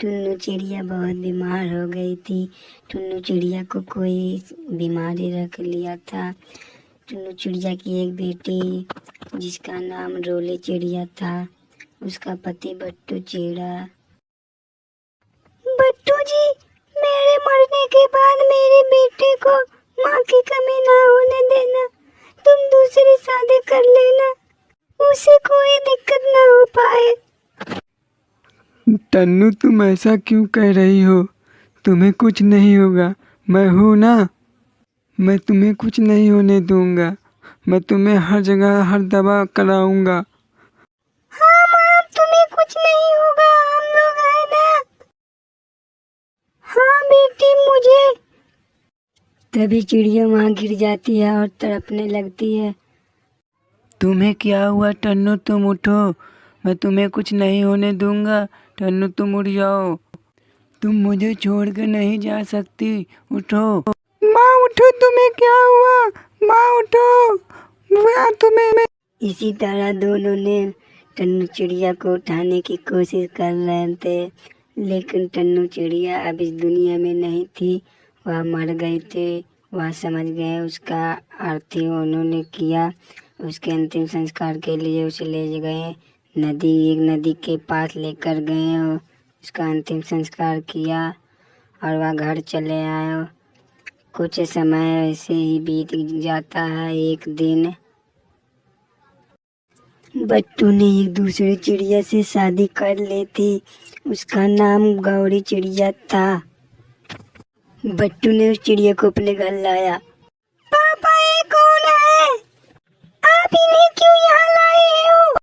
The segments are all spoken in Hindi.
टुन्नू चिड़िया बहुत बीमार हो गई थी। टुन्नू चिड़िया को कोई बीमारी रख लिया था। टुन्नू चिड़िया की एक बेटी जिसका नाम रोली चिड़िया था, उसका पति बट्टू चिड़ा। बट्टू जी, मेरे मरने के बाद मेरे बेटे को माँ की कमी ना होने देना। तुम दूसरी शादी कर लेना, उसे कोई दिक्कत ना हो पाए। टन्नू, तुम ऐसा क्यों कह रही हो? तुम्हें कुछ नहीं होगा, मैं हूँ ना। मैं तुम्हें कुछ नहीं होने दूंगा। मैं तुम्हें हर जगह हर दवा कराऊंगा। हाँ माँ, तुम्हें कुछ नहीं होगा, हम लोग हैं ना। हाँ बेटी, मुझे। तभी चिड़िया वहाँ गिर जाती है और तड़पने लगती है। तुम्हें क्या हुआ टन्नू? तुम उठो, मैं तुम्हें कुछ नहीं होने दूंगा। टन्नू, तुम उठ जाओ। तुम मुझे छोड़कर नहीं जा सकती, उठो। माँ उठो, तुम्हें क्या हुआ? माँ उठो, तुम्हें। इसी तरह दोनों ने टन्नू चिड़िया को उठाने की कोशिश कर रहे थे, लेकिन टन्नू चिड़िया अब इस दुनिया में नहीं थी। वह मर गई थी। वह समझ गए, उसका आरती उन्होंने किया। उसके अंतिम संस्कार के लिए उसे ले गए एक नदी के पास लेकर गए और उसका अंतिम संस्कार किया और वह घर चले आए। कुछ समय ऐसे ही बीत जाता है। एक दिन बट्टू ने एक दूसरी चिड़िया से शादी कर ली थी। उसका नाम गौरी चिड़िया था। बट्टू ने उस चिड़िया को अपने घर लाया। पापा, ये कौन है? आप इन्हें क्यों यहाँ लाए हो?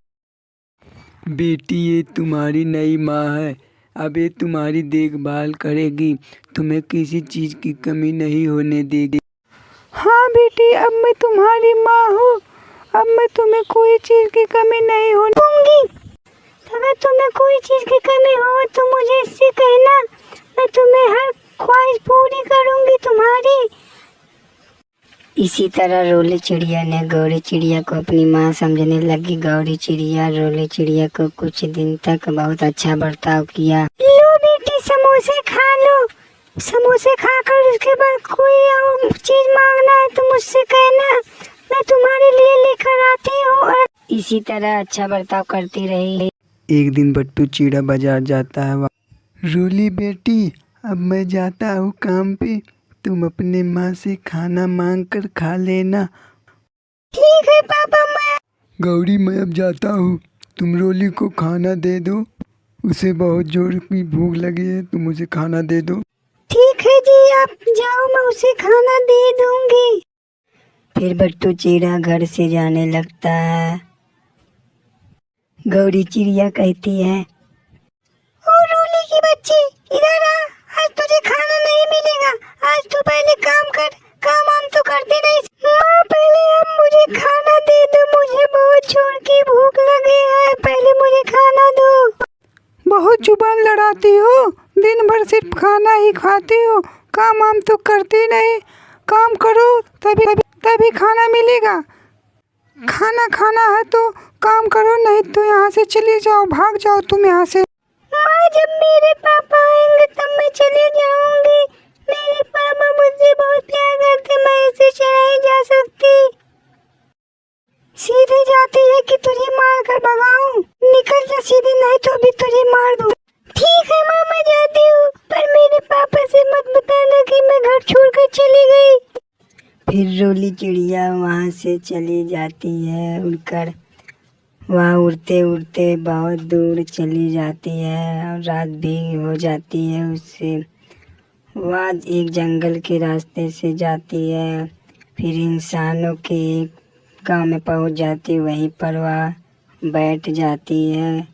बेटी, ये तुम्हारी नई माँ है। अब ये तुम्हारी देखभाल करेगी, तुम्हें किसी चीज़ की कमी नहीं होने देगी। हाँ बेटी, अब मैं तुम्हारी माँ हूँ। अब मैं तुम्हें कोई चीज़ की कमी नहीं होने दूंगी। अगर तुम्हें कोई चीज़ की कमी हो तो मुझे इससे कहना, मैं तुम्हें हर ख्वाहिश पूरी करूंगी तुम्हारी। इसी तरह रोली चिड़िया ने गौरी चिड़िया को अपनी माँ समझने लगी। गौरी चिड़िया रोली चिड़िया को कुछ दिन तक बहुत अच्छा बर्ताव किया। लो बेटी, समोसे खा लो। समोसे खाकर उसके बाद कोई और चीज मांगना है तो मुझसे कहना, मैं तुम्हारे लिए लेकर आती हूँ। और इसी तरह अच्छा बर्ताव करती रही। एक दिन बट्टू चिड़ा बाजार जाता है। रोली बेटी, अब मैं जाता हूँ काम पे, तुम अपने माँ से खाना मांग कर खा लेना। ठीक है पापा। मैं गौरी, मैं अब जाता हूँ, तुम रोली को खाना दे दो। उसे बहुत जोर की भूख लगी है, तुम उसे खाना दे दो। ठीक है जी, आप जाओ, मैं उसे खाना दे दूंगी। फिर बट्टू चिड़ा घर से जाने लगता है। गौरी चिड़िया कहती है, ओ रोली की बच्ची, इधर आ। आज तुझे खाना नहीं मिलेगा। आज तू पहले काम कर। काम हम तो करते नहीं। माँ, पहले अब मुझे खाना दे दो। मुझे बहुत जोर की भूख लगी है। पहले मुझे खाना दो। बहुत जुबान लड़ाती हो, दिन भर सिर्फ खाना ही खाती हो। काम हम तो करती नहीं। काम करो तभी खाना मिलेगा। खाना खाना है तो काम करो, नहीं तो यहाँ से चली जाओ, भाग जाओ तुम यहाँ से। माँ, जब मेरे पापा आएंगे तब मैं चली जाऊंगी। मेरे पापा मुझसे बहुत प्यार करते, मैं ऐसे नहीं जा सकती। सीधे जाती है कि तुझे मार कर भगाऊं? निकल जा सीधे, नहीं तो अभी तुझे मार दूं। ठीक है माँ, मैं जाती हूँ, पर मेरे पापा से मत बताना कि मैं घर छोड़कर चली गई। फिर रोली चिड़िया वहाँ से चली जाती है उड़कर। वह उड़ते उड़ते बहुत दूर चली जाती है और रात भी हो जाती है उससे। वह एक जंगल के रास्ते से जाती है। फिर इंसानों के एक गांव में पहुंच जाती है। वहीं पर वह बैठ जाती है।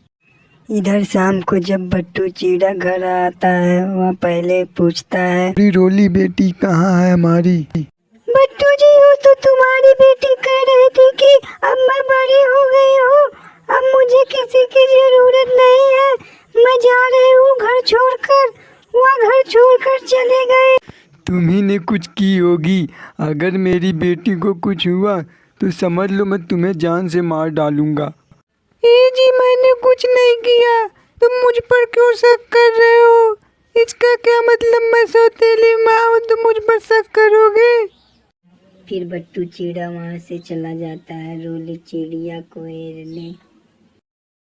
इधर शाम को जब बट्टू चिड़ा घर आता है, वह पहले पूछता है, रोली बेटी कहाँ है हमारी? बट्टू जी, हो तो तुम्हारी बेटी कह रही थी कि अब मैं बड़ी हो गई हूँ, अब मुझे किसी की जरूरत नहीं है, मैं जा रही हूँ घर छोड़कर। वह घर छोड़कर चले गए। तुम्ही ने कुछ की होगी। अगर मेरी बेटी को कुछ हुआ तो समझ लो मैं तुम्हें जान से मार डालूंगा। जी, मैंने कुछ नहीं किया, तुम मुझ पर क्यों शक कर रहे हो? मतलब मैं सौतेली माँ हूँ तो मुझ पर शक करोगे? फिर बट्टू चिड़ा वहाँ से चला जाता है रोली चिड़िया को हेरने।